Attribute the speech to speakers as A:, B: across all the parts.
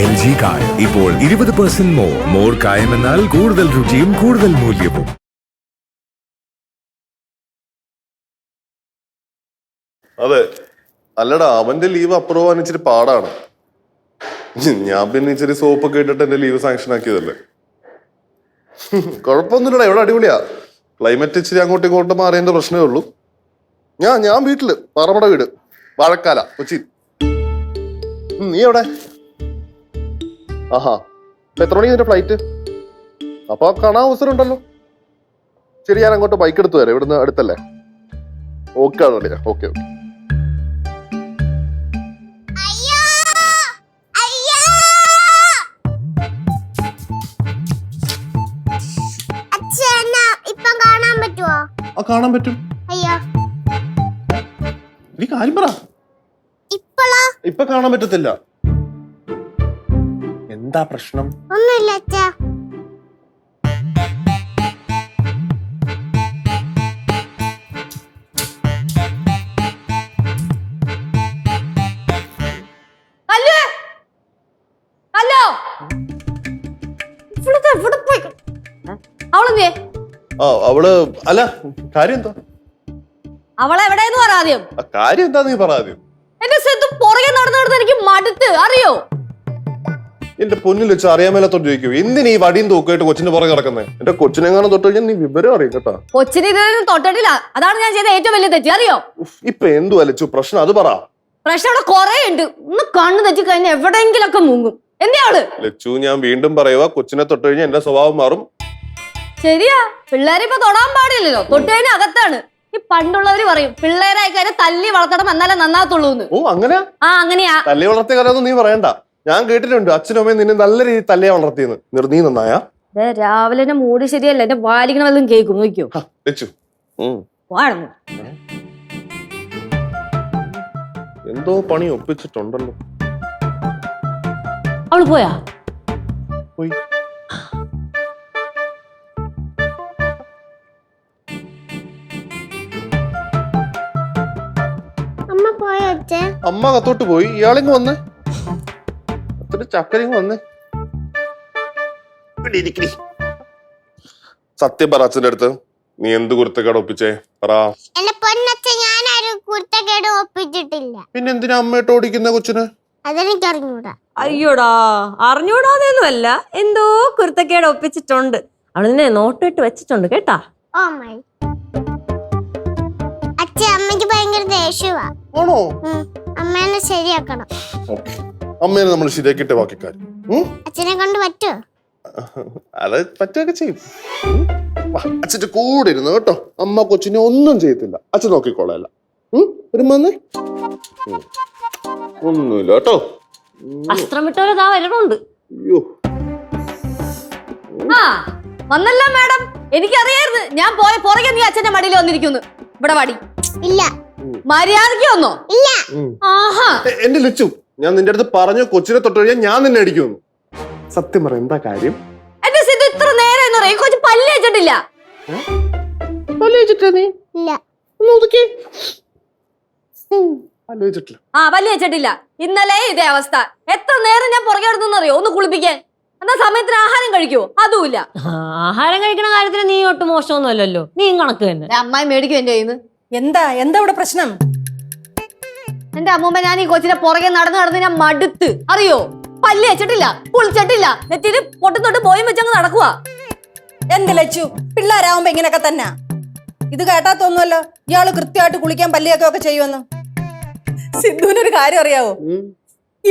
A: LG കായം ഇപ്പോൾ 20% more കായം എന്നാൽ കൂടുതൽ രുചിയും കൂടുതൽ മൂല്യവും.
B: അതെ, അല്ലടാ, അവന്റെ ലീവ് അപ്രൂവ് ആവാൻ ഇച്ചിരി പാടാണ്. ഞാൻ പിന്നെ ഇച്ചിരി സോപ്പൊക്കെ ഇട്ടിട്ട് എന്റെ ലീവ് സാങ്ഷൻ ആക്കിയതല്ലേ. കുഴപ്പമൊന്നുമില്ലടാ, ഇവിടെ അടിപൊളിയാ. ക്ലൈമറ്റ് ഇച്ചിരി അങ്ങോട്ടും ഇങ്ങോട്ടും മാറിയതിന്റെ പ്രശ്നമേ ഉള്ളൂ. ഞാൻ വീട്ടില് പാറമട വീട്, വാഴക്കാല, കൊച്ചി. നീ എവിടെ? ആഹാ, എത്ര മണിക്ക് നിന്റെ ഫ്ലൈറ്റ്? അപ്പൊ കാണാൻ അവസരം ഉണ്ടല്ലോ. ശരി, ഞാൻ അങ്ങോട്ട് ബൈക്ക് എടുത്തു തരാം, ഇവിടുന്ന് അടുത്തല്ലേ. ഓക്കെ ആണല്ലേ? Okay okay. കാണാൻ പറ്റും. നീ കാര്യം പറ. ഇപ്പൊ കാണാൻ പറ്റത്തില്ല. എന്താ പ്രശ്നം?
C: ഒന്നുമില്ല അച്ഛാ.
B: അവള് അല്ല, കാര്യം എന്താ?
D: അവളെവിടെയെന്ന് പറ ആദ്യം.
B: കാര്യം എന്താ നീ പറ ആദ്യം.
D: എന്റെ സെത്ത് പുറകെ നടന്നു എനിക്ക് മടുത്ത്, അറിയോ?
B: എന്റെ പൊന്നിൽ വെച്ച് അറിയാൻ മേലത്തോട്ട് ചോദിക്കൂ, എന്തിനീ വടിയും തൂക്കായിട്ട് കൊച്ചിന്റെ പുറകെ കിടക്കുന്നത്? എന്റെ കൊച്ചിനെങ്ങാനും തൊട്ട് കഴിഞ്ഞാൽ നീ വിവരം അറിയും കേട്ടാ.
D: കൊച്ചിനെ തൊട്ടിട്ടില്ല, അതാണ് ഞാൻ ചെയ്ത ഏറ്റവും വലിയ തെറ്റ്, അറിയോ?
B: ഇപ്പൊ എന്തു അലച്ചു പ്രശ്നം? അത് പറ.
D: പ്രശ്നം അവിടെ കൊറേ ഉണ്ട്. ഒന്ന് കണ്ണു തെറ്റി കഴിഞ്ഞാൽ എവിടെയെങ്കിലൊക്കെ മുങ്ങും. എന്തിയാള്
B: ലച്ചു, ഞാൻ വീണ്ടും പറയുക, കൊച്ചിനെ തൊട്ട് കഴിഞ്ഞാൽ എന്റെ സ്വഭാവം മാറും.
D: ശരിയാ, പിള്ളേരിപ്പൊ തൊടാൻ പാടില്ലല്ലോ, തൊട്ട് കഴിഞ്ഞാൽ അകത്താണ്. ഈ പണ്ടുള്ളവര് പറയും പിള്ളേരായി കാര്യം തല്ലി വളർത്തണം എന്നാലേ നന്നാകത്തുള്ളൂ.
B: ഓ അങ്ങനെ?
D: ആ അങ്ങനെയാ.
B: തല്ലി വളർത്തിയ കാര്യമൊന്നും നീ പറയണ്ട. ഞാൻ കേട്ടിട്ടുണ്ട് അച്ഛനും അമ്മയും നിന്നെ നല്ല രീതിയിൽ തല്ലിയാ വളർത്തിയെന്ന്. നീ നന്നായാ?
D: രാവിലെ എന്റെ മൂഡ് ശരിയല്ല, എന്റെ വാലിക്കണ വല്ലതും കേൾക്കും, നോക്കിയോ.
B: ലച്ചു എന്തോ പണി ഒപ്പിച്ചിട്ടുണ്ടല്ലോ.
D: അവള് പോയാ?
B: പോയി. അമ്മ കത്തോട്ട് പോയി. ഇയാളിങ് വന്ന് ചക്കരിങ് വന്ന് സത്യം പറ അച്ഛൻ്റെ അടുത്ത്. നീ എന്ത് കുരുത്തക്കേട് ഒപ്പിച്ചേ പറ. പിന്നെ എന്തിനാ അമ്മയിട്ട് ഓടിക്കുന്ന കൊച്ചിന്?
C: അതെനിക്കറിഞ്ഞൂടാ.
D: അയ്യോടാ, അറിഞ്ഞൂടാതെയൊന്നുമല്ല, എന്തോ കുരുത്തക്കേട് ഒപ്പിച്ചിട്ടുണ്ട്. അവള് നിന്നെ നോട്ടിട്ട് വെച്ചിട്ടുണ്ട് കേട്ടാ.
C: അമ്മയ്ക്ക് ഭയങ്കര ദേഷ്യവാ.
B: ആണോ?
C: അമ്മേനെ ശരിയാക്കണം.
B: അമ്മേനെ നമ്മൾ ശരിയാക്കിട്ട് ബാക്കിക്കാര്.
C: അച്ഛനെ കൊണ്ട് പറ്റോ?
B: അത് പറ്റുകയൊക്കെ ചെയ്യും. അച്ഛന്റെ കൂടെ ഇരുന്നു കേട്ടോ. അമ്മ കൊച്ചിനെ ഒന്നും ചെയ്യത്തില്ല, അച്ഛൻ നോക്കിക്കോളല്ല. ഒരുമന്നേ ഒന്നുമില്ല കേട്ടോ.
D: അസ്ത്രം വിട്ടവരതാ വരണുണ്ട്.
B: അയ്യോ,
D: ആ വന്നല്ല മാഡം. എനിക്കറിയായിരുന്നു ഞാൻ പോയ പുറകെ നീ അച്ഛന്റെ മടിയിൽ വന്നിരിക്കുന്നു. ഇവിടെ മടി
C: ഇല്ല.
D: മര്യാദയ്ക്ക് വന്നോ?
C: ഇല്ല.
D: ആഹാ,
B: എന്റെ ലച്ചു, ഞാൻ നിന്റെ അടുത്ത് പറഞ്ഞു കൊച്ചിനെ തൊട്ട് കഴിഞ്ഞാൽ ഞാൻ നിന്നെ അടിക്കുമെന്ന്. സത്യം പറ, എന്താ കാര്യം?
D: എന്റെ സിദ്ധു ഇത്ര നേരം എന്ന് പറയും, കൊച്ചു പല്ല് വെച്ചിട്ടില്ല.
B: പല്ല് വെച്ചിട്ടാ? നീ
C: ഇല്ല.
D: ആ പല്ല് വെച്ചിട്ടില്ല. ഇന്നലെ ഇതേ അവസ്ഥ. എത്ര നേരം ഞാൻ പുറകെ എടുത്തെന്നറിയോ ഒന്ന് കുളിപ്പിക്കാൻ. എന്നാ സമയത്തിന് ആഹാരം കഴിക്കുവോ? അതുമില്ല.
E: ആഹാരം കഴിക്കുന്ന കാര്യത്തിന് നീ ഒട്ടും മോശമൊന്നും അല്ലല്ലോ, നീ കണക്ക് തന്നെ.
D: അമ്മായി മേടിക്കും എന്റെ കയ്യിൽ നിന്ന്.
E: എന്താ ഇവിടെ പ്രശ്നം?
D: എന്റെ അമ്മൂമ്മ, ഞാൻ ഈ കൊച്ചിനെ പുറകെ നടന്ന് ഞാൻ മടുത്ത്, അറിയോ? പല്ല് വെച്ചിട്ടില്ല, കുളിച്ചിട്ടില്ല, നെറ്റിന് പൊട്ടും തൊട്ട് പോയും വെച്ചങ്ങ് നടക്കുവാ.
E: എന്റെ ലച്ചു, പിള്ളേരാവുമ്പോ ഇങ്ങനെയൊക്കെ തന്നെ. ഇത് കേട്ടാത്തൊന്നുമല്ലോ ഇയാള് കൃത്യമായിട്ട് കുളിക്കാൻ പല്ലിയൊക്കെ ചെയ്യുമെന്ന്. സിദ്ധുവിനൊരു കാര്യം അറിയാവോ?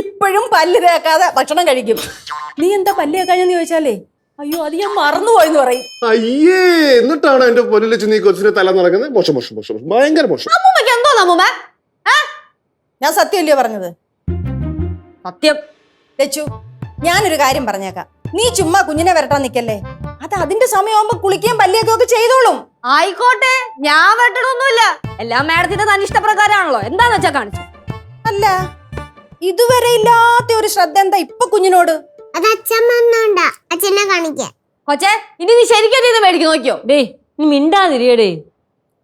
E: ഇപ്പോഴും പല്ല് തേക്കാതെ ഭക്ഷണം കഴിക്കും. നീ എന്താ പല്ല് തേക്കാഞ്ഞെന്ന് ചോദിച്ചാലേ, അയ്യോ അത് ഞാൻ മറന്നുപോയെന്ന് പറയും.
B: അയ്യേ, എന്നിട്ടാണ് എന്റെ പൊന്നിൽ വെച്ച് നീ കൊച്ചിനെ തല നടക്കുന്നത്? മോശം മോശം മോശം, ഭയങ്കര മോശം.
D: അമ്മൂമ്മക്ക് എന്തോ അമ്മൂമ്മ?
E: ഞാൻ സത്യമല്ലയോ പറഞ്ഞത്?
D: സത്യം.
E: ലച്ചു, ഞാനൊരു കാര്യം പറഞ്ഞേക്കാം. നീ ചുമ്മാ കുഞ്ഞിനെ വരട്ടാൻ നിക്കല്ലേ. അത് അതിന്റെ സമയമാകുമ്പോ കുളിക്കുകയും പല്ലിയൊക്കെ ചെയ്തോളും.
D: ആയിക്കോട്ടെ, ഞാൻ വരട്ടണമൊന്നുമില്ല. എല്ലാം മാഡത്തിന്റെ തന്നെ ഇഷ്ടപ്രകാരമാണല്ലോ. എന്താന്ന് വെച്ചാ കാണിച്ചു.
E: അല്ല, ഇതുവരെ ഇല്ലാത്ത ഒരു ശ്രദ്ധ എന്താ ഇപ്പൊ കുഞ്ഞിനോട്?
C: അത് അച്ഛൻ അച്ഛനെ കാണിക്കാൻ.
D: കൊച്ചേ, ഇനി നീ ശരിക്കും മേടിക്കും നോക്കിയോ.
E: ഡേ, നീ മിണ്ടാതിരിയടേ.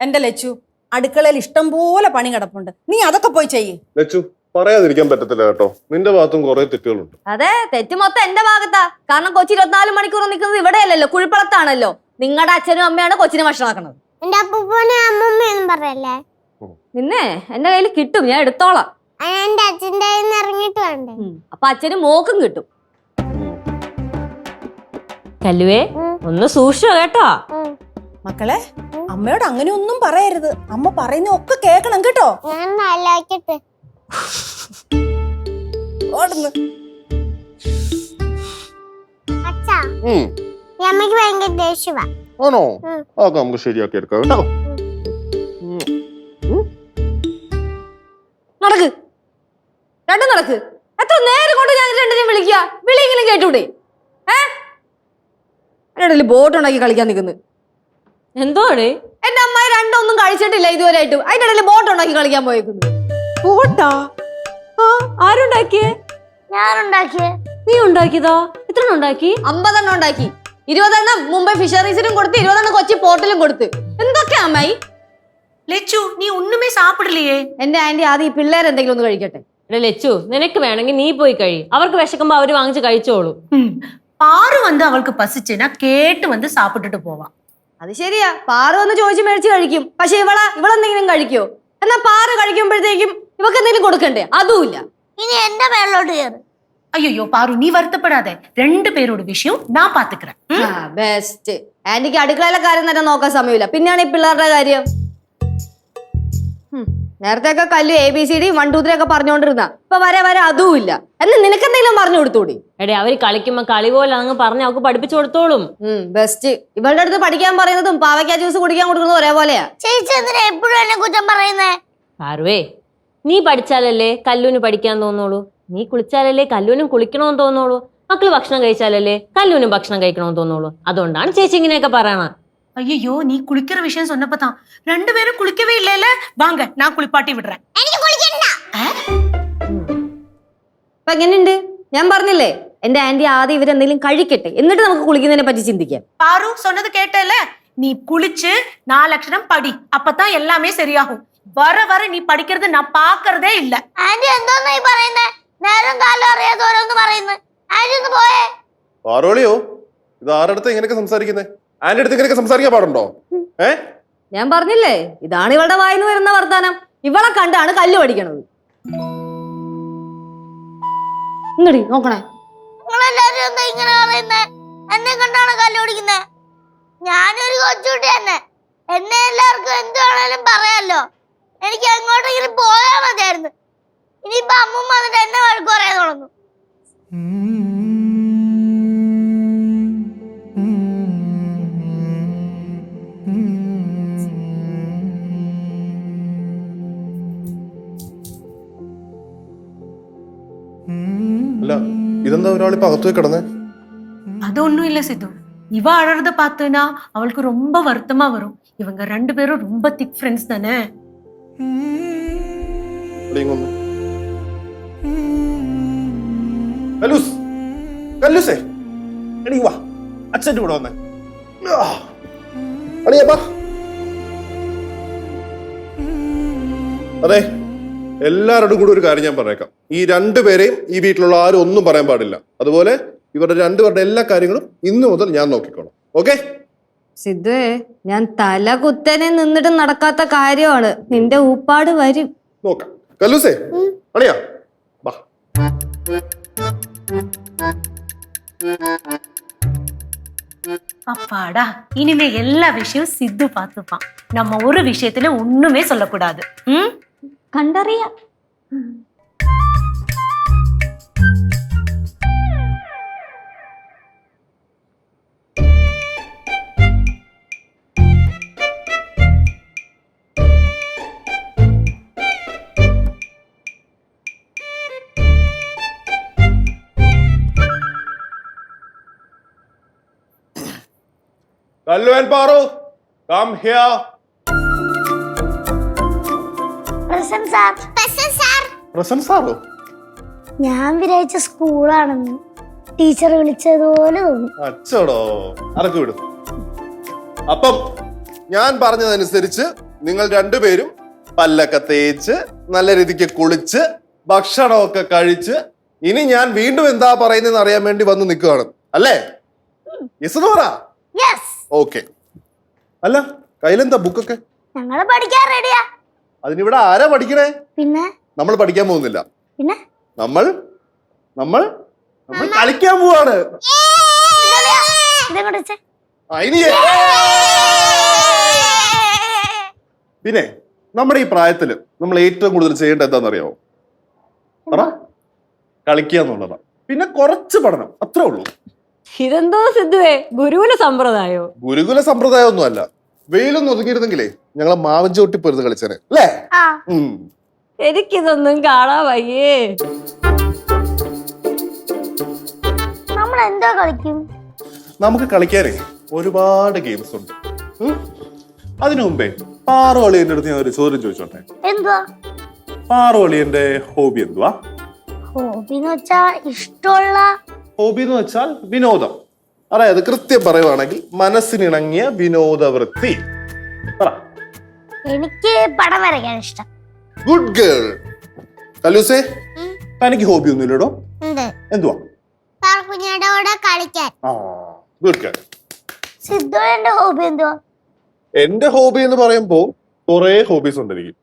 E: എന്റെ ലച്ചു, അടുക്കളയിൽ ഇഷ്ടം പോലെ പണി കിടപ്പുണ്ട്, നീ അതൊക്കെ പോയി ചെയ്യ്.
B: ലച്ചു, പറയാതിരിക്കാൻ പറ്റത്തില്ല കേട്ടോ. നിന്റെ ഭാഗത്തും കുറെ തെറ്റുകളുണ്ട്.
D: അതെ, തെറ്റ് മൊത്തം എന്റെ ഭാഗത്താ. കാരണം കൊച്ചി 24 മണിക്കൂർ നിൽക്കുന്നത് ഇവിടെയല്ലല്ലോ, കുഴിപ്പളത്താണല്ലോ. നിങ്ങളുടെ അച്ഛനും അമ്മയാണ് കൊച്ചിനെ ഭക്ഷണമാക്കുന്നത്.
C: എന്റെ അപ്പൂപ്പനെ അമ്മൂമ്മയൊന്നും പറയല്ലേ.
D: നിന്നെ എന്റെ കയ്യിൽ കിട്ടും, ഞാൻ എടുത്തോളാം.
C: എന്റെ അച്ഛൻ്റെ കയ്യിൽ നിന്ന് ഇറങ്ങിയിട്ട് വേണ്ടേ.
D: അപ്പൊ അച്ഛന് മോക്കും കിട്ടും. കല്ലുവേ, ഒന്ന് സൂക്ഷിച്ചോ കേട്ടോ.
E: മക്കളെ, അമ്മയോട് അങ്ങനെ ഒന്നും പറയരുത്. അമ്മ പറയുന്ന ഒക്കെ കേക്കണം കേട്ടോ.
C: ഞാൻ നല്ലാക്കട്ടെ.
E: ഓടുന്നു.
C: അച്ഛാ, ഈ അമ്മയ്ക്ക് ഭയങ്കര ദേഷ്യവാ.
B: ആണോ? അതൊക്കെ നമുക്ക് ശരിയാക്കി എടുക്കാം കേട്ടോ.
D: നടക്ക്, രണ്ടും നടക്ക്. എത്ര നേരം കൊണ്ട് ഞാൻ രണ്ടിനെയും വിളിക്കുക? വിളിയെങ്കിലും കേട്ടൂടെ? അതിനിടയിൽ ബോട്ട് ഉണ്ടാക്കി കളിക്കാൻ നിൽക്കുന്നു. എന്തോടെ എന്റെ അമ്മായി രണ്ടൊന്നും കഴിച്ചിട്ടില്ല ഇതുവരെ ആയിട്ടും. അതിന്റെ ഇടയിൽ ബോട്ട് ഉണ്ടാക്കി കളിക്കാൻ പോയേക്കുന്നു.
E: ബോട്ടാ?
D: ആരുണ്ടാക്കിയേ?
C: ഞാനുണ്ടാക്കിയേ.
D: നീ ഉണ്ടാക്കിയതോ? എത്ര ഉണ്ടാക്കി? 50 എണ്ണം ഉണ്ടാക്കി. 20 എണ്ണം മുംബൈ ഫിഷറീസിനും കൊടുത്ത്, 20 എണ്ണം കൊച്ചി പോർട്ടിലും കൊടുത്ത്. എന്തൊക്കെയാ അമ്മായി?
F: லெச்சு நீ ஒண்ணுமே சாப்பிடலையே.
D: എന്റെ ആന്റി ആദ്യം ഈ പിള്ളേർ എന്തെങ്കിലും ഒന്ന് കഴിക്കട്ടെ.
G: ലച്ചു, നിനക്ക് വേണമെങ്കിൽ നീ പോയി കഴി. അവർക്ക് വിശക്കുമ്പോ അവര് വാങ്ങിച്ച് കഴിച്ചോളൂ.
F: பாரு வந்து அவளுக்கு பசிச்சுன்னா கேட்டு வந்து சாப்பிட்டுட்டு போவா.
D: അത് ശരിയാ, പാറ ഒന്ന് ചോദിച്ച് മേടിച്ച് കഴിക്കും. പക്ഷെ ഇവളെന്തെങ്കിലും കഴിക്കോ? എന്നാ പാറ കഴിക്കുമ്പോഴത്തേക്കും ഇവക്ക് എന്തെങ്കിലും കൊടുക്കണ്ടേ? അതുമില്ല.
C: ഇനി എന്റെ മേളിലോട്ട് കയറ്.
F: ஐயோ பாரு நீ வருத்தப்படாத. 2 பேரோட விஷயம் நான் பாத்துக்கிறேன்.
D: ബെസ്റ്റ്. ആന്റിക്ക് അടുക്കളയിലെ കാര്യം തന്നെ നോക്കാൻ സമയമില്ല, പിന്നെയാണ് ഈ പിള്ളേരുടെ കാര്യം. നേരത്തെ ഒക്കെ കല്ലു ABCD 1 2 3 ഒക്കെ പറഞ്ഞോണ്ടിരുന്ന, ഇപ്പൊ വരെ അതും ഇല്ല. എന്ന് നിനക്കെന്തെങ്കിലും പറഞ്ഞു കൊടുത്തൂടി?
G: എടേ, അവര് കളിക്കുമ്പോ കളി പോലെ അങ്ങ് പറഞ്ഞ് അവർക്ക് പഠിപ്പിച്ചു കൊടുത്തോളും.
D: ബെസ്റ്റ്. ഇവളുടെ അടുത്ത് പഠിക്കാൻ പറയുന്നതും പാവയ്ക്ക ജ്യൂസ് കുടിക്കാൻ കൊടുക്കുന്നതും ഒരേപോലെയാ.
C: ചേച്ചി എന്തിനാ എപ്പോഴും എന്നെ കുറ്റം പറയുന്നേ?
G: പാറുവേ, നീ പഠിച്ചാലല്ലേ കല്ലുവിന് പഠിക്കാൻ തോന്നുള്ളൂ. നീ കുളിച്ചാലല്ലേ കല്ലുവിനും കുളിക്കണമെന്ന് തോന്നുള്ളൂ. മക്കള് ഭക്ഷണം കഴിച്ചാലല്ലേ കല്ലുവിനും ഭക്ഷണം കഴിക്കണമെന്ന് തോന്നുള്ളൂ. അതുകൊണ്ടാണ് ചേച്ചി ഇങ്ങനെയൊക്കെ പറയണ.
F: ஐயோ நீ குளிக்கிற விஷயம் சொன்னப்பதான் 2 பேரும் குளிக்கவே இல்லைல. வாங்க நான் குளிப்பாட்டி விடுறேன்.
C: എനിക്ക് കുളിക്കണ്ട.
D: അപ്പൊ എങ്ങനെയുണ്ട്? ഞാൻ പറഞ്ഞില്ലേ, എന്റെ ആന്റി ആദ്യം ഇവരെന്തെങ്കിലും കഴിക്കട്ടെ, എന്നിട്ട് നമുക്ക് കുളിക്കുന്നതിനെ പറ്റി ചിന്തിക്കാം.
F: பாரு சொன்னது கேட்டல. நீ குளிச்சு 4 அக்ஷரம் படி. அப்பதான் எல்லாமே சரியாகும். வர வர நீ படிக்கிறது நான் பாக்குறதே இல்ல.
C: ആന്റി എന്തോന്നാ ഈ പറയുന്നേ? നേരം കാലം അറിയാതെ ഓരോന്ന് പറയുന്നു. ആന്റി ഒന്ന് പോയേ.
B: പാറോളിയോ, ഇത് ആരുടെ അടുത്ത് ഇങ്ങനെയൊക്കെ സംസാരിക്കുന്നേ? ആന്റെ അടുത്ത് ഇങ്ങനെയൊക്കെ സംസാരിക്കാൻ പാടുണ്ടോ?
D: ഞാൻ പറഞ്ഞില്ലേ, ഇതാണ് ഇവളുടെ വായിന്ന് വരുന്ന വർത്താനം. ഇവളെ കണ്ടാണ് കല്ല് പഠിക്കണത്. ഇങ്ങടി നോക്കണേ.
C: നിങ്ങളെല്ലാരും എന്താ ഇങ്ങനെ പറയുന്നേ? എന്നെ കണ്ടാണ് കല്ല് ഓടിക്കുന്നേ? ഞാനൊരു കൊച്ചുകുട്ടി തന്നെ. എന്നെ എല്ലാവർക്കും എന്ത് വേണേലും പറയാലോ. എനിക്ക് എങ്ങോട്ടെങ്കിലും പോയാ മതിയായിരുന്നു. ഇനിയിപ്പൊ അമ്മൂമ്മ വന്നിട്ട് എന്നെ വഴക്ക് പറയാൻ തുടങ്ങും.
B: അല്ല, ഇതെന്താ ഒരാളിപ്പോ അകത്തു പോയി കിടന്നേ?
F: அது ஒண்ணும் இல்ல சித்து. இவ அழறத பார்த்தனா அவளுக்கு ரொம்ப வருத்தமா வரும். இவங்க 2 பேரும் ரொம்ப திக் ஃப்ரெண்ட்ஸ் தானே.
B: അച്ഛൻ്റെ കൂടെ വന്നേ. അണിയപ്പാ. അതെ, എല്ലാവരോടും കൂടി ഒരു കാര്യം ഞാൻ പറഞ്ഞേക്കാം. ഈ 2 പേരെയും ഈ വീട്ടിലുള്ള ആരും ഒന്നും പറയാൻ പാടില്ല. അതുപോലെ ഇവരുടെ 2 പേരുടെ എല്ലാ കാര്യങ്ങളും ഇന്നു മുതൽ ഞാൻ നോക്കിക്കോളാം. ഓക്കെ?
D: സിദ്ധുവേ, ഞാൻ തല കുത്തനെ നിന്നിട്ട് നടക്കാത്ത കാര്യമാണ്. നിന്റെ ഊപ്പാട് വരും.
B: നോക്കാം. കല്ലൂസേ, അണിയാ വാ.
F: அப்பாடா, இனிமே எல்லா விஷயம் சித்து பார்த்துப்பான். நம்ம ஒரு விஷயத்துல ஒண்ணுமே சொல்லக்கூடாது.
D: കണ്ടറിയാ.
B: Kallu and Paru, come here.
C: Present sir. Present sir.
B: Present സാറോ?
C: ഞാൻ വിചാരിച്ച സ്കൂളാണെന്ന്. ടീച്ചർ വിളിച്ചതുപോലെ തോന്നി.
B: അച്ചോടോ, അറക്കി വിടും. അപ്പം ഞാൻ പറഞ്ഞതനുസരിച്ച് നിങ്ങൾ 2 പേരും പല്ലൊക്കെ തേച്ച് നല്ല രീതിക്ക് കുളിച്ച് ഭക്ഷണമൊക്കെ കഴിച്ച് ഇനി ഞാൻ വീണ്ടും എന്താ പറയുന്നതെന്ന് അറിയാൻ വേണ്ടി വന്ന് നിൽക്കുകയാണ് അല്ലേ? യെസ് എന്ന് പറ.
C: യെസ്.
B: ഓക്കെ. അല്ല കയ്യിലെന്താ ബുക്കൊക്കെ?
C: ഞങ്ങള് പഠിക്കാൻ റെഡിയാ.
B: അതിനിവിടെ ആരാ പഠിക്കണേ?
C: പിന്നെ
B: നമ്മൾ പഠിക്കാൻ പോകുന്നില്ല.
C: പിന്നെ
B: നമ്മൾ നമ്മൾ നമ്മൾ കളിക്കാൻ പോവാണ്.
C: ഇതങ്ങോട്ട് വെച്ചേ.
B: പിന്നെ നമ്മുടെ ഈ പ്രായത്തില് നമ്മൾ ഏറ്റവും കൂടുതൽ ചെയ്യേണ്ടത് എന്താണെന്നറിയാമോ? പറ. കളിക്കുക എന്നുള്ളതാണ്. പിന്നെ കുറച്ച് പഠനം, അത്രേ ഉള്ളൂ.
G: ഇതെന്തോ സിദ്ധുവേ, ഗുരുകുല സമ്പ്രദായോ?
B: ഗുരുകുല സമ്പ്രദായം ഒന്നും അല്ല. വെയിലൊന്നും ഒതുങ്ങിയിരുന്നെങ്കിലേ ഞങ്ങളെ മാവൻ ചോട്ടി പോരുന്ന് കളിച്ചേനെ അല്ലേ?
G: എനിക്കിതൊന്നും കാണാൻ വയ്യേ.
C: നമ്മൾ എന്താ കളിക്കും?
B: നമുക്ക് കളിക്കാനേ ഒരുപാട് ഗെയിംസ് ഉണ്ട്. അതിനു മുമ്പേ പാറുവളിയന്റെ അടുത്ത് ഞാൻ ഒരു ചോദ്യം ചോദിച്ചോട്ടെ.
C: എന്തുവാ?
B: പാറുവളിയന്റെ ഹോബി എന്തുവാ?
C: ഹോബി എന്ന് വെച്ചാ ഇഷ്ടമുള്ള.
B: ഹോബി എന്ന് വെച്ചാൽ വിനോദം. അതായത് കൃത്യം പറയുവാണെങ്കിൽ മനസ്സിനിണങ്ങിയ വിനോദവൃത്തി. പറ.
C: എനിക്ക് പടം വരയ്ക്കാൻ ഇഷ്ടം.
B: Good girl. കല്ലൂസേ, തനിക്ക് ഹോബി ഒന്നുമില്ലടോ? എന്തുവാ?
C: കുഞ്ഞോടെ കളിക്കാൻ.
B: Good girl.
C: സിദ്ധുവിന്റെ ഹോബി എന്തുവാ?
B: എന്റെ ഹോബി എന്ന് പറയുമ്പോ കുറെ ഹോബീസ് ഉണ്ട് എനിക്ക്.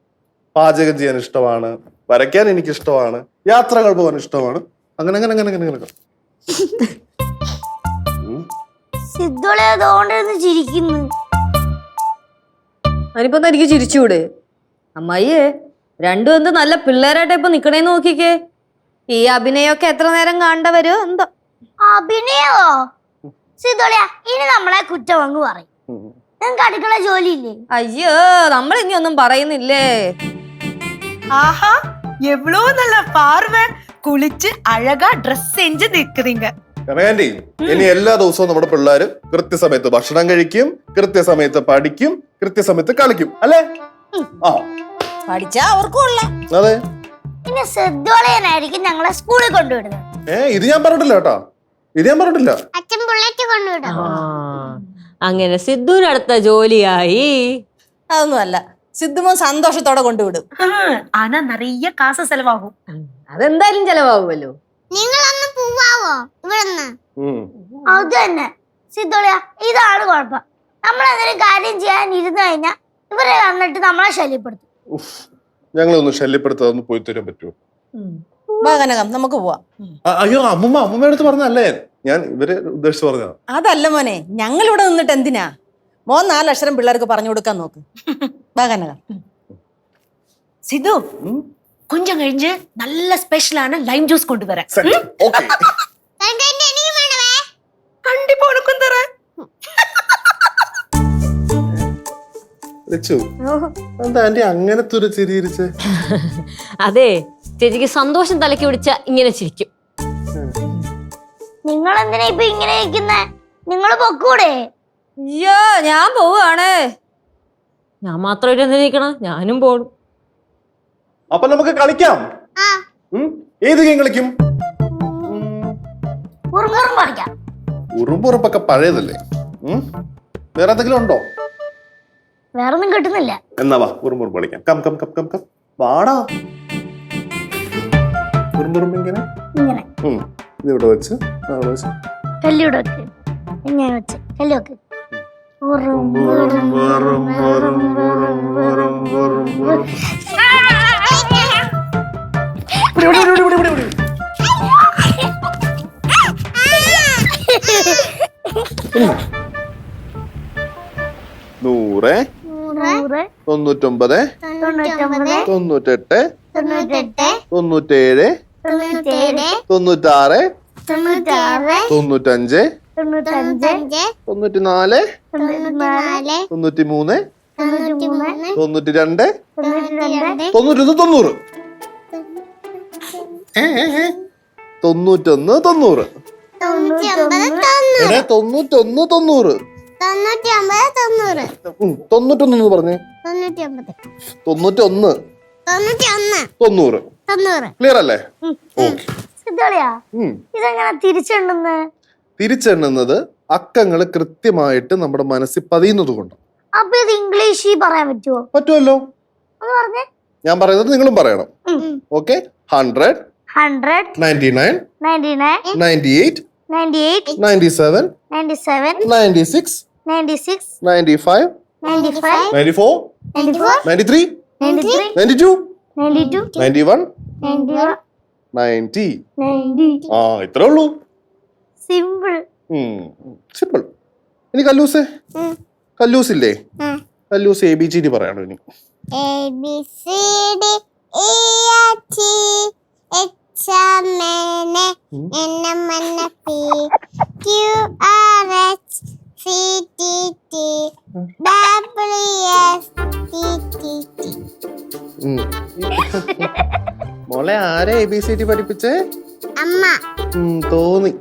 B: പാചകം ചെയ്യാൻ ഇഷ്ടമാണ്, വരയ്ക്കാൻ എനിക്ക് ഇഷ്ടമാണ്, യാത്രകൾ പോകാൻ ഇഷ്ടമാണ്. അങ്ങനെ അങ്ങനെ അങ്ങനെ അങ്ങനെ അങ്ങനെ.
C: സിദ്ധുളെ അതുകൊണ്ടിരുന്ന് ചിരിക്കുന്നു.
D: അതിനിപ്പോ എനിക്ക് ചിരിച്ചൂടെ? അമ്മായിയേ, രണ്ടും എന്ത് നല്ല പിള്ളേരായിട്ട് ഇപ്പൊ നിക്കണേന്ന് നോക്കിക്കേ. ഈ അഭിനയൊക്കെ എത്ര നേരം കാണേണ്ടവരോ എന്തോ.
C: അഭിനയോ? സിദ്ധുളയാ, ഇനി നമ്മളെ കുറ്റം അങ്ങ് പറയും. നിങ്ങൾക്ക് അടുക്കള ജോലിയില്ലേ?
D: അയ്യോ, നമ്മൾ ഇനി ഒന്നും പറയുന്നില്ലേ.
F: ஆஹா எவ்வளோ நல்ல பார்வை. குளிச்சு அழகா ட்ரெஸ் செஞ்சு நிக்கிறீங்க.
B: ആന്റി, ഇനി എല്ലാ ദിവസവും നമ്മുടെ പിള്ളേര് കൃത്യസമയത്ത് ഭക്ഷണം കഴിക്കും, കൃത്യസമയത്ത് പഠിക്കും, കൃത്യസമയത്ത് കളിക്കും അല്ലേ? ആ,
E: പഠിച്ചാ അവർക്കും ഉള്ള.
B: അതെ.
C: ഇനി സിദ്ധുളയനായിരിക്കും ഞങ്ങളെ സ്കൂളിൽ കൊണ്ടുവിടുന്നത്.
B: ഇത് ഞാൻ പറഞ്ഞിട്ടില്ല കേട്ടാ. ഇത് ഞാൻ പറഞ്ഞിട്ടില്ല.
C: അച്ഛൻ ബുള്ളറ്റ് കൊണ്ടുവിടും.
G: അങ്ങനെ സിദ്ധുവിനടുത്ത ജോലിയായി.
E: അതൊന്നും അല്ല, സിദ്ധുമോൻ സന്തോഷത്തോടെ കൊണ്ടുവിടും.
F: ஆனா நிறைய காசு செலவாகும்.
D: അതെന്തായാലും ചെലവാകുമല്ലോ.
C: നിങ്ങളൊന്ന് പോവാവോ ഇവിടുന്ന്? അത് തന്നെ സിദ്ധുളയ, ഇതാണ് കുഴപ്പം. നമ്മളെന്തെങ്കിലും കാര്യം ചെയ്യാൻ ഇരുന്ന് കഴിഞ്ഞാൽ ഇവരെ വന്നിട്ട് നമ്മളെ ശല്യപ്പെടുത്തും.
B: ഞങ്ങളൊന്ന് ശല്യപ്പെടുത്താതെ പോയി തരാൻ പറ്റുമോ?
E: കനകം, നമുക്ക് പോവാം.
B: അയ്യോ, അമ്മൂമ്മ അടുത്ത് പറഞ്ഞല്ലേ, ഞാൻ ഇവരെ ഉദ്ദേശിച്ച് പറഞ്ഞതാ.
E: അതല്ല മോനെ, ഞങ്ങൾ ഇവിടെ നിന്നിട്ട് എന്തിനാ? മോൻ 4 അക്ഷരം പിള്ളേർക്ക് പറഞ്ഞു കൊടുക്കാൻ നോക്ക്. കനകം.
F: சிது, கொஞ்சம் கழிஞ்சு நல்ல ஸ்பெஷலான லைம் ஜூஸ் கொண்டு வரேன்.
B: ഓക്കേ.
F: கண்டிப்பா உனக்கும் தரேன்.
B: ലച്ചു, എന്താ ആന്റി അങ്ങനത്തെ ഒരു ചിരിയിരിച്ച്?
G: അതെ, ചേച്ചിക്ക് സന്തോഷം തലയ്ക്ക് പിടിച്ച ഇങ്ങനെ ചിരിക്കും.
C: നിങ്ങൾ എന്തിനാ ഇപ്പൊ ഇങ്ങനെ ഇരിക്കുന്നേ? നിങ്ങൾ പൊക്കൂടെ?
D: അയ്യോ, ഞാൻ പോവാണ്.
G: ഞാൻ മാത്രമായിട്ട് എന്തിനാ? ഞാനും പോണു.
B: അപ്പൊ നമുക്ക് കളിക്കാം. ഏത് ഗെയിം കളിക്കും?
C: ഉറുമ്പുറും പഠിക്കാം.
B: ഉറുമ്പുറപ്പൊക്കെ പഴയതല്ലേ. വേറെ എന്തെങ്കിലും ഉണ്ടോ?
C: വേറൊന്നും കിട്ടുന്നില്ല.
B: എന്നാ വാ, ഉറുമ്പുറുമ്പ് കളിക്കാം. Come come come come come വാടാ. ഉറുമ്പുറുമ്പ് ഇങ്ങനെ
C: ഇങ്ങനെ
B: ഇതിവിടെ വെച്ച് അവിടെ വെച്ച്
C: കല്ലിവിടെ വെക്ക്. ഇങ്ങനെ വെച്ച് കല്ല് വെക്ക്.
B: നൂറ്, 99, 98, 97, 96, 95, 94, 93, 92, 91, 90. 91, 90. 91, 90. 91 പറഞ്ഞേ. 91, 90. ക്ലിയർ അല്ലേ?
C: ഇതെങ്ങനെ തിരിച്ചെണ്ണുന്നേ?
B: തിരിച്ചെണ്ണുന്നത് അക്കങ്ങൾ കൃത്യമായിട്ട് നമ്മുടെ മനസ്സിൽ പതിയുന്നത് കൊണ്ട്.
C: അപ്പൊ ഇത് ഇംഗ്ലീഷിൽ പറയാൻ പറ്റുമോ?
B: പറ്റുമല്ലോ.
C: ഒന്ന് പറഞ്ഞേ.
B: ഞാൻ പറയുന്നത് നിങ്ങളും പറയണം. ഓക്കെ? 100,
C: 100,
B: 99,
C: 99,
B: 98,
C: 98,
B: 97,
C: 97,
B: 96,
C: 96,
B: 95,
C: 95,
B: 94,
C: 94,
B: 93,
C: 93,
B: 92,
C: 92,
B: 91,
C: 91,
B: 90.
C: 90.
B: ആ ഇത്രേ ഉള്ളൂ.
C: സിമ്പിൾ.
B: സിമ്പിൾ. ഇനി കല്ലൂസേ, കല്ലൂസില്ലേ, കല്ലൂസ് ABCD പറയണോ ഇനി?
C: ABCD
B: മോളെ ആരെ ABCD പഠിപ്പിച്ചേ?
C: അമ്മ.
B: തോന്നി.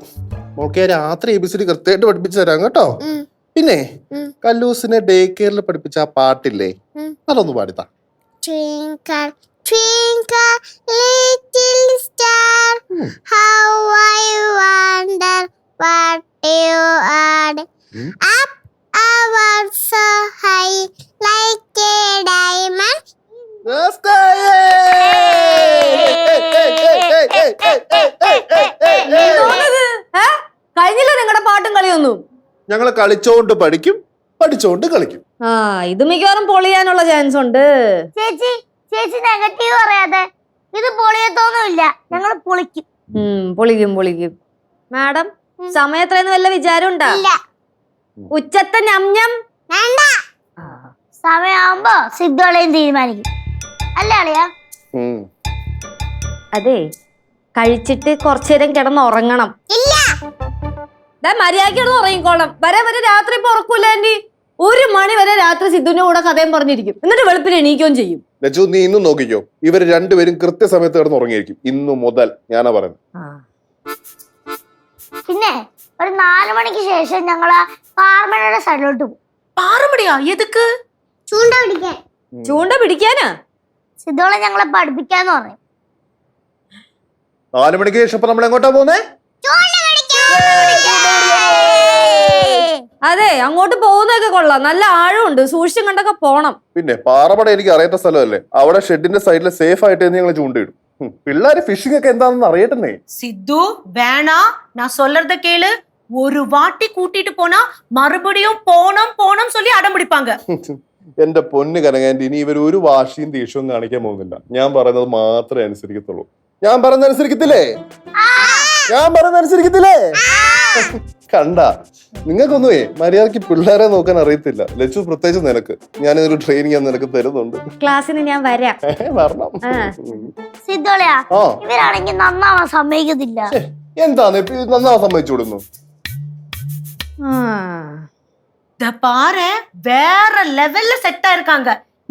B: മോൾക്ക് രാത്രി ABCD കൃത്യമായിട്ട് പഠിപ്പിച്ചു തരാം കേട്ടോ. പിന്നെ കല്ലൂസിനെ ഡേ കെയറിൽ പഠിപ്പിച്ച ആ പാട്ടില്ലേ, അതൊന്ന് പാടിത്താ.
C: Twinkle, twinkle, little star, how I wonder what you are. Up above so high, like a diamond.
D: കഴിഞ്ഞില്ല നിങ്ങളുടെ പാട്ടും കളിയൊന്നും.
B: ഞങ്ങള് കളിച്ചോണ്ട് പഠിക്കും, പഠിച്ചോണ്ട് കളിക്കും.
D: ആ ഇത് മിക്കവാറും പൊളിയാനുള്ള ചാൻസ് ഉണ്ട്.
C: ചേച്ചി ചേച്ചി നെഗറ്റീവ് പറയാതെ, ഇത് പൊളിയത്തൊന്നുമില്ല, ഞങ്ങൾ പൊളിക്കും.
D: പൊളിക്കും പൊളിക്കും. മാഡം സമയത്രയെന്ന് വല്ല വിചാരം ഉണ്ടാ? ഉച്ചത്തെ ഞം
C: സമയമാകുമ്പോ സിദ്ധോളയും തീരുമാനിക്കും അല്ലേ അളിയാ?
D: അതെ, കഴിച്ചിട്ട് കുറച്ചു നേരം കിടന്ന് ഉറങ്ങണം. മര്യാദ കിടന്ന് ഉറങ്ങിക്കോളാം. വരെ രാത്രി ഇപ്പൊ ഉറക്കൂല ആന്റി. 1 മണി വരെ രാത്രി സിദ്ധുവിന്റെ കൂടെ കഥയും പറഞ്ഞിരിക്കും, എന്നിട്ട് വെളുപ്പിന് എണീക്കുകയും ചെയ്യും.
B: ലച്ചു, നീ ഇന്നും നോക്കിക്കോ, ഇവര് രണ്ടുപേരും കൃത്യസമയത്ത് കിടന്ന് ഉറങ്ങിയിരിക്കും. ഇന്നു മുതൽ ഞാനാ പറയുന്നത്.
C: പിന്നെ ഒരു 4 മണിക്ക് ശേഷം ഞങ്ങള് പാറമടയുടെ സൈഡിലോട്ട് പോകും.
F: പാറമടിയാ? എതുക്ക്?
C: ചൂണ്ട പിടിക്കാൻ.
D: ചൂണ്ട പിടിക്കാനാ?
C: സിദ്ധോളെ ഞങ്ങളെ പഠിപ്പിക്കാന്ന് പറയും.
B: 4 മണിക്ക് ശേഷം നമ്മൾ എങ്ങോട്ടാ പോകുന്നേ?
D: അതെ, അങ്ങോട്ട് പോകുന്നതൊക്കെ കൊള്ളാം, നല്ല ആഴമുണ്ട്, സൂക്ഷിച്ചും കണ്ടൊക്കെ പോണം.
B: പിന്നെ പാറമട എനിക്ക് അറിയാത്ത സ്ഥലമല്ലേ, അവിടെ ഷെഡിന്റെ സൈഡിൽ സേഫ് ആയിട്ട് ഞങ്ങൾ ചൂണ്ടയിടും. പിള്ളേര് ഫിഷിംഗ് ഒക്കെ എന്താണെന്ന് അറിയട്ടെ.
F: சித்து வேணா, நான் சொல்றத கேளு. ஒரு வாட்டி கூட்டிட்டு போனா மறுபடியும் போனோம் போனோம் சொல்லி அடம் பிடிப்பாங்க.
B: എന്റെ പൊന്ന് കനകാന്റി, ഇനി ഇവർ ഒരു വാശിയും ദേഷ്യവും കാണിക്കാൻ പോകുന്നില്ല. ഞാൻ പറയുന്നത് മാത്രമേ അനുസരിക്കത്തുള്ളൂ. ഞാൻ പറയുന്നത് അനുസരിക്കത്തില്ലേ? ഞാൻ പറയുന്നത് അനുസരിക്കത്തില്ലേ? കണ്ട, നിങ്ങൾക്കൊന്നുമേ മര്യാദക്ക് പിള്ളേരെ നോക്കാൻ അറിയത്തില്ല. ലച്ചു, പ്രത്യേകിച്ച് നിനക്ക് ഞാനൊരു ട്രെയിനിങ് നിനക്ക് തരുന്നുണ്ട്.
D: ക്ലാസ്സിന് ഞാൻ വരാം.
B: വരണം.
C: സിദ്ധോളയാ, ഇവരാണെങ്കിൽ നന്നാവാൻ സമ്മതിക്കത്തില്ല.
B: എന്താണ് നന്നാവാൻ സമ്മതിച്ചു കൊടുക്കുന്നു?
F: பாரு, வேற லெவல்ல செட் ஆயிருக்காங்க.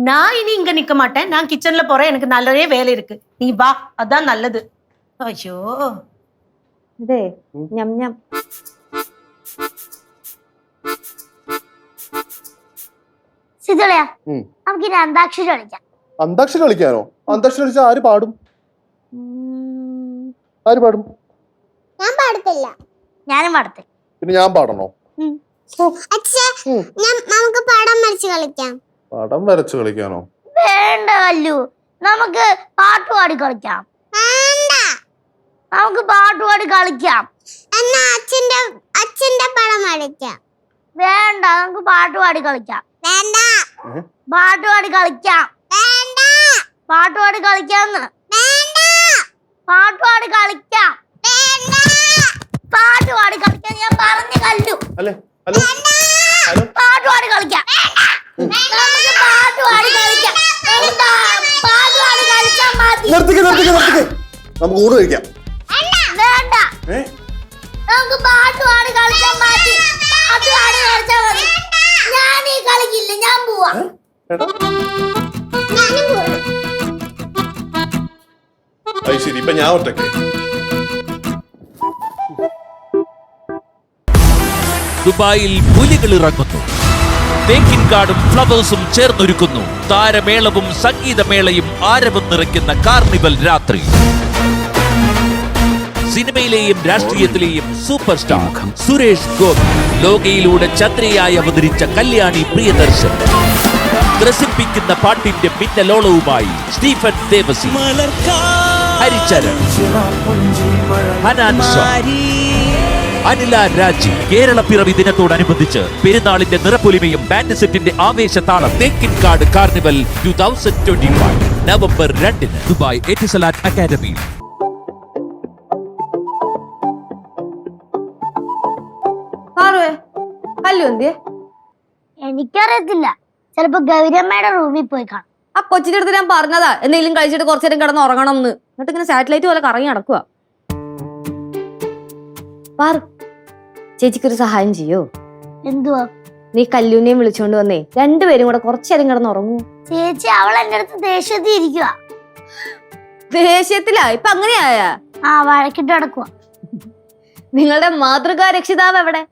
F: நான் இனி இங்க நிக்க மாட்டேன், நான் கிச்சன்ல போறேன், எனக்கு நிறைய வேலை இருக்கு. நீ வா, அதான் நல்லது. ஐயோ,
D: അതെ ഞം ഞം.
C: സിദ്ധോളയാ, നമുക്ക് ഇനി അന്താക്ഷരി കളിക്കാം.
B: അന്താക്ഷരി കളിക്കാനോ? അന്താക്ഷരി കളിച്ചാൽ ആര് പാടും? ആര് പാടും?
C: ഞാൻ പാടത്തില്ല. ഞാനും പാടത്തില്ല.
B: പിന്നെ ഞാൻ പാടണോ?
C: നമുക്ക് പടം വരച്ച് കളിക്കാം.
B: പടം വരച്ച് കളിക്കാനോ?
C: വേണ്ട കല്ലു, നമുക്ക് പാട്ടുപാടി കളിക്കാം. നമുക്ക് പാട്ടുപാടി കളിക്കാം. എന്നാ അച്ഛന്റെ പടം വരയ്ക്കാം. വേണ്ട, നമുക്ക് പാട്ടുപാടി കളിക്കാം. വേണ്ട, പാട്ടുപാടി കളിക്കാം. വേണ്ട, പാട്ടുപാടി കളിക്കാന്ന്. വേണ്ട, പാട്ടുപാടി കളിക്കാം. വേണ്ട, പാട്ടുപാടി കളിക്കാൻ ഞാൻ പറഞ്ഞു കല്ലു.
B: അല്ലേ? ഹലോ ഹലോ,
C: പാട്ടുപാടി കളിക്കാം. നമുക്ക് പാട്ടുപാടി കളിക്കാം. പാട്ടുപാടി കളിച്ചാൽ മതി.
B: നമുക്ക് ഊണ് കഴിക്കാം.
C: വേണ്ട, നമുക്ക് പാട്ടുപാടി കളിച്ചാൽ മതി. പാട്ടുപാടി കളിച്ചാൽ മതി. ഞാൻ ഈ കളിക്കില്ല, ഞാൻ പോവാ.
B: അത് ശരി, ഇപ്പൊ ഞാൻ ഒറ്റക്ക്.
H: ദുബായിൽ പുലികൾ ഇറങ്ങുന്നു. തേക്കിൻ കാർഡും ഫ്ലവേഴ്സും ചേർന്നൊരുക്കുന്നു താരമേളവും സംഗീതമേളയും ആരവം നിറയ്ക്കുന്ന കാർണിവൽ രാത്രി. സിനിമയിലെയും രാഷ്ട്രീയത്തിലെയും സൂപ്പർ സ്റ്റാർ സുരേഷ് ഗോപി ലോകയിലൂടെ ചന്ദ്രയായി അവതരിച്ച കല്യാണി പ്രിയദർശൻ, ത്രസിപ്പിക്കുന്ന പാട്ടിന്റെ മിന്നലോളവുമായി സ്റ്റീഫൻ ദേവസി, ഹരിചരൺ, ഹനാൻ ഷാ, അനില രാജി. കേരള പിറവി ദിനത്തോടനുബന്ധിച്ച് പെരുന്നാളിന്റെ നിറപ്പൊലിമയും ബാൻഡ് സെറ്റിന്റെ ആവേശത്താളം Thekkinkadu carnival 2025 November 2 Dubai Etisalat academy.
D: പാറുവേ കല്ലു എന്തിയെ?
C: എനിക്കറിയത്തില്ല, ചിലപ്പോ ഗൗരമ്മയുടെ റൂമിൽ പോയി കാണും.
D: ആ കൊച്ചിന്റെ അടുത്ത് ഞാൻ പറഞ്ഞതാ എന്തെങ്കിലും കഴിച്ചിട്ട് കുറച്ചു നേരം കിടന്ന് ഉറങ്ങണം എന്ന്. എന്നിട്ട് ഇങ്ങനെ സാറ്റലൈറ്റ് പോലെ കറങ്ങി നടക്കുക. പാറു, ചേച്ചിക്കൊരു സഹായം ചെയ്യോ?
C: എന്തുവാ?
D: നീ കല്ലൂനെയും വിളിച്ചോണ്ട് വന്നേ, രണ്ടുപേരും കൂടെ കുറച്ചു നേരം കിടന്ന് ഉറങ്ങൂ.
C: ചേച്ചി അവൾ എന്റെ അടുത്ത് ദേഷ്യത്തിൽ ഇരിക്കുക.
D: ദേഷ്യത്തിലാ ഇപ്പൊ അങ്ങനെയായ?
C: ആ, വഴക്കിട്ട് നടക്കുക.
D: നിങ്ങളുടെ മാതൃകാ രക്ഷിതാവ് എവിടെ?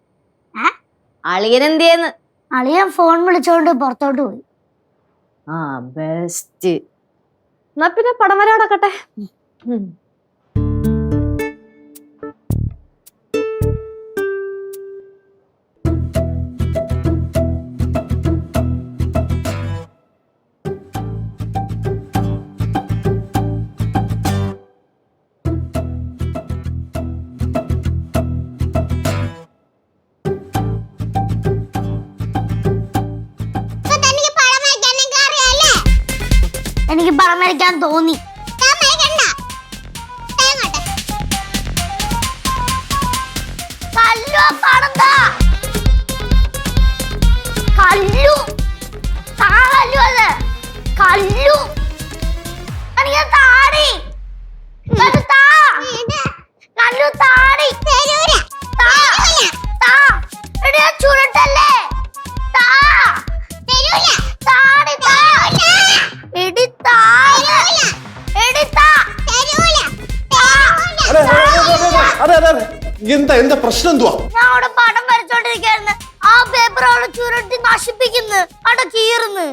D: അളിയൻ എന്തിയെന്ന്?
C: അളിയൻ ഫോൺ വിളിച്ചോണ്ട് പുറത്തോട്ട് പോയി.
D: ആ ബെസ്റ്റ്. എന്നാ പിന്നെ പടം വരെ നടക്കട്ടെ.
C: എനിക്ക് പടം വരയ്ക്കാൻ തോന്നി. കല്ലു, ആ പടം താ. കല്ലു, താ കല്ലു, അത് കല്ലു. എനിക്ക് താടി. കല്ലു താ. കല്ലു താടി. താ. താ. എടി, ആ ചുരുട്ടല്ലേ. താ. താടി താ. എടി താ. എടി താ.
B: അതെ എന്താ പ്രശ്നം എന്തുവാ?
C: ഞാൻ അവിടെ പടം വരച്ചോണ്ടിരിക്കായിരുന്നു. ആ പേപ്പർ അവിടെ ചുരുട്ടി നശിപ്പിക്കുന്നു, അവിടെ കീറുന്നു.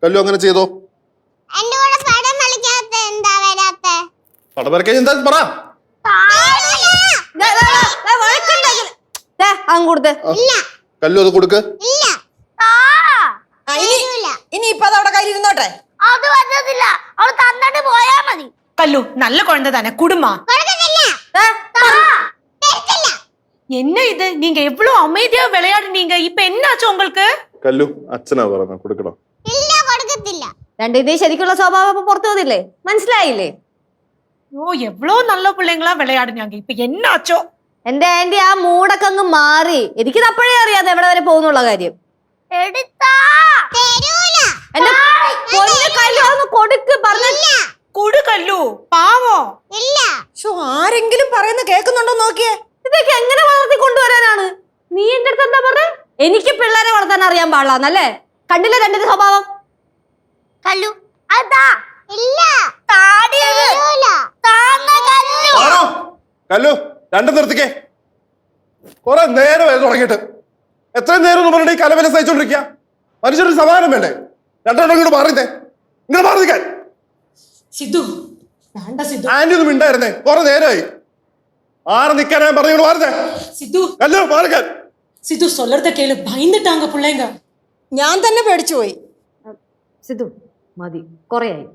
B: കല്ലു അങ്ങനെ ചെയ്തോ?
C: എന്റെ കൂടെ പടം കളിക്കാത്ത എന്താ വരാത്തെ?
B: പടം വരയ്ക്കാൻ എന്താ പറ. കല്ലു അത് കൊടുക്ക്.
E: ഇനി ഇപ്പൊ അതവിടെ കയ്യിലിരുന്നോട്ടെ.
C: അത് പറ്റത്തില്ല, അവൾ തന്നിട്ട് പോയാ മതി.
F: கல்லு நல்ல குழந்தை தானே குடுமா. என்ன இது, நீங்க எவ்வளவு அமைதியா விளையாடுனீங்க, இப்ப என்னாச்சு உங்களுக்கு?
B: കല്ലു അച്ഛനാ പറഞ്ഞ കൊടുക്കണം.
D: രണ്ടിന്റെയും ശരിക്കുള്ള സ്വഭാവം ഇപ്പൊ പുറത്തു വന്നില്ലേ, മനസ്സിലായില്ലേ?
F: ഓ എவ்வளவு நல்ல பிள்ளைங்களா விளையாடுனாங்க, இப்ப என்னாச்சோ?
D: എന്റെ ആന്റി ആ മൂടൊക്കെ അങ്ങ് മാറി. എനിക്കിത് അപ്പോഴേ അറിയാതെ എവിടെ വരെ പോകുന്നുള്ള കാര്യം. എന്റെ പൊന്നു കല്ലു ഒന്ന് കൊടുക്ക് പറഞ്ഞ.
F: കുടു കല്ലു, പാവോ.
E: ആരെങ്കിലും പറയുന്ന കേൾക്കുന്നുണ്ടോ നോക്കിയേ.
D: ഇതൊക്കെ എങ്ങനെ വളർത്തി കൊണ്ടുവരാനാണ്? നീ എന്റെ അടുത്ത് എന്താ പറഞ്ഞ? എനിക്ക് പിള്ളേരെ വളർത്താൻ അറിയാൻ പാടില്ലാന്നല്ലേ? കണ്ടില്ല രണ്ടിന്റെ സ്വഭാവം.
C: കല്ലു അതാ ഇല്ല താടി
B: കല്ലു രണ്ടും നിർത്തിക്കേ. കുറെ നേരം തുടങ്ങിയിട്ട് എത്ര നേരം പറഞ്ഞിട്ട് ഈ കലവില സഹിച്ചോണ്ടിരിക്കുക. മനുഷ്യരുടെ സമാധാനം വേണ്ടേ? രണ്ടെണ്ണം ഇങ്ങോട്ട് മാറിയതേ, ഇങ്ങോട്ട് മാറി നിൽക്കാൻ. ആന്റി ഒന്നും മിണ്ടായിരുന്നേ, കുറെ നേരമായി. ആരെ നിക്കാനാ പറഞ്ഞു മാറുന്നേ. കല്ലു മാറിക്കാൻ.
I: സിദ്ധു சொல்றத കേള്, ഭയന്നിട്ടാങ്ക പിള്ളേങ്ക.
E: ഞാൻ തന്നെ പേടിച്ചു പോയി.
D: സിദ്ധു മതി, കൊറേയായി.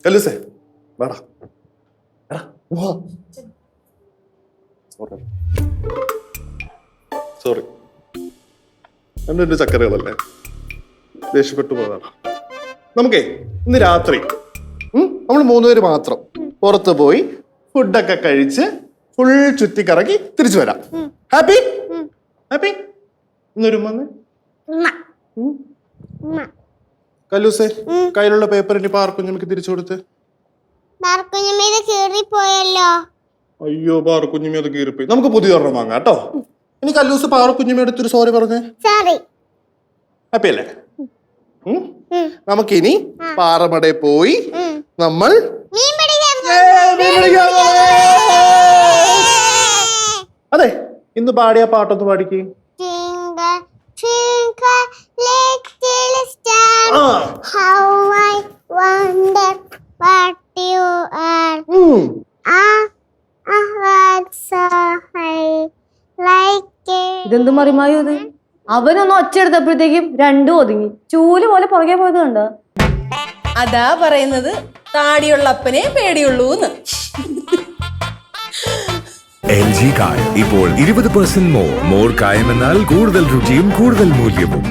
B: കല്ലൂസേ വേടാ. സോറി, എന്റെ ചക്കരകളല്ലേ, ദേഷ്യപ്പെട്ടു പോയതാണ്. നമുക്കേ ഇന്ന് രാത്രി നമ്മൾ 3 പേര് മാത്രം പുറത്ത് പോയി ഫുഡൊക്കെ കഴിച്ച് ഫുൾ ചുറ്റിക്കറങ്ങി തിരിച്ചു വരാം. Happy happy? ഇന്നൊരു കല്ലൂസേ കയ്യിലുള്ള പേപ്പർ ഇനി പാർക്കുഞ്ഞമ്മക്ക് തിരിച്ചു കൊടുത്ത്. അയ്യോ പാർക്കുഞ്ഞമ്മ അത് കീറിപ്പോയി, നമുക്ക് പുതിയ ഒരെണ്ണം വാങ്ങാം കേട്ടോ. ഇനി കല്ലൂസ് പാർക്കുഞ്ഞമ്മ എടുത്തൊരു സോറി പറഞ്ഞേ. ഹാപ്പി അല്ലേ? നമുക്കിനി പാറമടയിൽ പോയി നമ്മൾ അതെ ഇന്ന് പാടിയ പാട്ടൊന്ന് പാടിക്കേ.
C: wonder what you are. A heart so high, like a...
D: ഇതെന്ത് മറിമായോ ഇത്? അവനൊന്ന് ഒച്ച എടുത്തപ്പോഴത്തേക്കും രണ്ടും ഒതുങ്ങി. ചൂല് പോലെ പുറകെ പോയത് കണ്ടോ?
E: അതാ പറയുന്നത് താടിയുള്ളപ്പനെ പേടിയുള്ളൂന്ന്.
A: LG കായം ഇപ്പോൾ 20% മോർ കായം എന്നാൽ കൂടുതൽ രുചിയും കൂടുതൽ മൂല്യവും.